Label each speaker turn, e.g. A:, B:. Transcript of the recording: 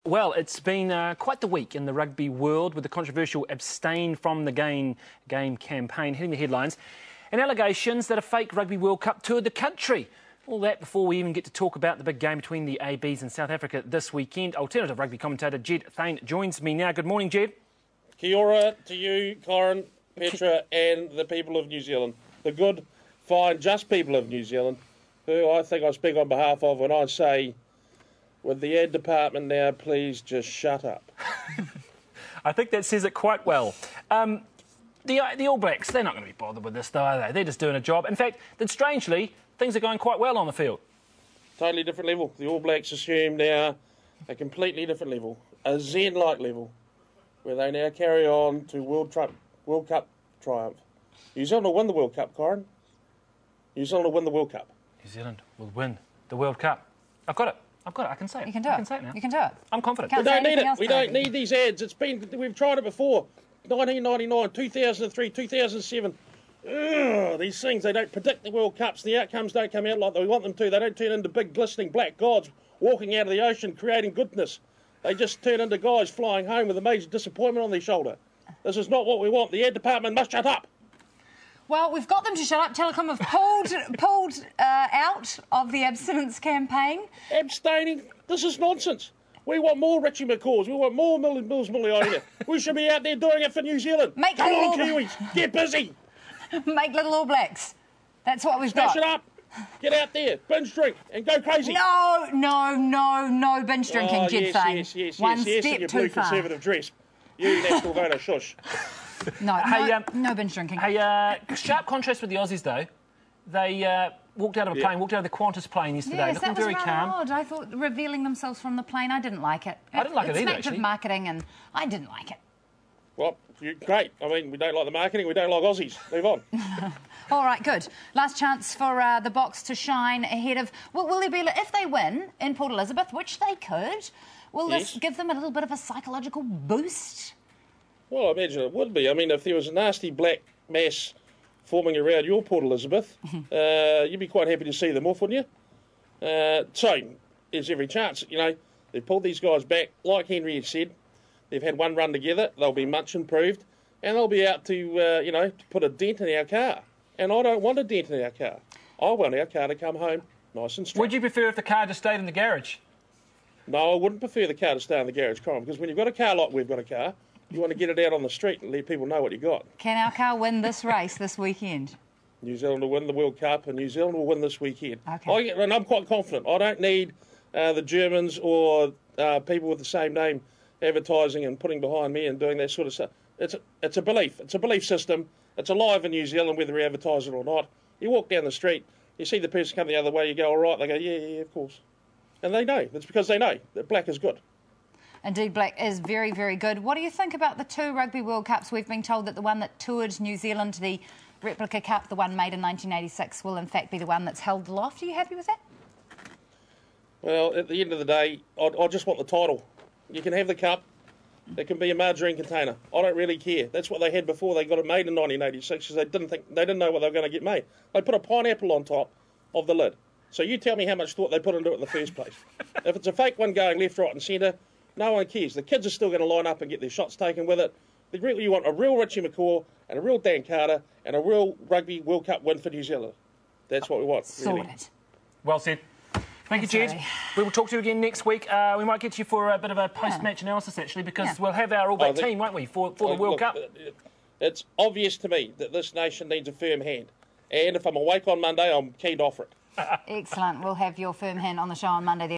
A: Well, it's been quite the week in the rugby world with the controversial abstain from the game campaign hitting the headlines and allegations that a fake Rugby World Cup toured the country. All that before we even get to talk about the big game between the ABs and South Africa this weekend. Alternative rugby commentator Jed Thian joins me now. Good morning, Jed.
B: Kia ora to you, Corin, Petra and the people of New Zealand. The good, fine, just people of New Zealand, who I think I speak on behalf of when I say, with the ad department now, please just shut up.
A: I think that says it quite well. The All Blacks, they're not going to be bothered with this, though, are they? They're just doing a job. In fact, then strangely, things are going quite well on the field.
B: Totally different level. The All Blacks assume now a completely different level, a Zen-like level, where they now carry on to World Cup triumph. New Zealand will win the World Cup, Corin. New Zealand will win the World Cup.
A: New Zealand will win the World Cup. I've got it. I can say it.
C: You can do it.
A: I can say it now.
C: You can do it.
A: I'm confident.
B: We don't need it. We don't need these ads. We've tried it before. 1999, 2003, 2007. Ugh, these things, they don't predict the World Cups. The outcomes don't come out like we want them to. They don't turn into big glistening black gods walking out of the ocean creating goodness. They just turn into guys flying home with a major disappointment on their shoulder. This is not what we want. The ad department must shut up.
C: Well, we've got them to shut up. Telecom have pulled out of the abstinence campaign.
B: Abstaining? This is nonsense. We want more Richie McCaws. We want more Mills Muliaina. We should be out there doing it for New Zealand. Come on, Kiwis. Get busy.
C: Make little All Blacks. That's what we've got.
B: Smash it up. Get out there. Binge drink and go crazy.
C: No binge drinking, Jed Thian.
B: Yes.
C: One step
B: in your
C: too
B: blue
C: far.
B: Conservative dress. You national voter, shush.
C: No binge drinking.
A: Hey, sharp contrast with the Aussies, though. They walked out of a plane, walked out of the Qantas plane yesterday,
C: Yes,
A: looking
C: that was
A: very
C: rather
A: calm.
C: odd. I thought revealing themselves from the plane, I didn't like it.
A: I didn't like it either,
C: It's
A: actually.
C: marketing, and I didn't like it.
B: Well, great. I mean, we don't like the marketing. We don't like Aussies. Move on.
C: All right, good. Last chance for the Box to shine ahead of... Will there be... If they win in Port Elizabeth, which they could, will this give them a little bit of a psychological boost?
B: Well, I imagine it would be. I mean, if there was a nasty black mass forming around your Port Elizabeth, you'd be quite happy to see them off, wouldn't you? So, there's every chance. You know, they've pulled these guys back. Like Henry had said, they've had one run together. They'll be much improved. And they'll be out to, to put a dent in our car. And I don't want a dent in our car. I want our car to come home nice and straight.
A: Would you prefer if the car just stayed in the garage?
B: No, I wouldn't prefer the car to stay in the garage, Colin, because when you've got a car like we've got a car, you want to get it out on the street and let people know what you got.
C: Can our car win this race this weekend?
B: New Zealand will win the World Cup and New Zealand will win this weekend.
C: Okay.
B: And I'm quite confident. I don't need the Germans or people with the same name advertising and putting behind me and doing that sort of stuff. It's a belief. It's a belief system. It's alive in New Zealand, whether we advertise it or not. You walk down the street, you see the person come the other way, you go, all right. They go, yeah, of course. And they know. It's because they know that black is good.
C: Indeed, black is very, very good. What do you think about the two Rugby World Cups? We've been told that the one that toured New Zealand, the replica cup, the one made in 1986, will in fact be the one that's held aloft. Are you happy with that?
B: Well, at the end of the day, I just want the title. You can have the cup. It can be a margarine container. I don't really care. That's what they had before they got it made in 1986 because they didn't know what they were going to get made. They put a pineapple on top of the lid. So you tell me how much thought they put into it in the first place. If it's a fake one going left, right and centre, no one cares. The kids are still going to line up and get their shots taken with it. You want a real Richie McCaw and a real Dan Carter and a real Rugby World Cup win for New Zealand. That's what we want, really.
C: Sorted.
A: Well said. Thank you, Jed. We will talk to you again next week. We might get you for a bit of a post-match analysis, actually, because we'll have our All Black team, won't we, for the World Cup?
B: It's obvious to me that this nation needs a firm hand. And if I'm awake on Monday, I'm keen to offer it.
C: Excellent. We'll have your firm hand on the show on Monday then.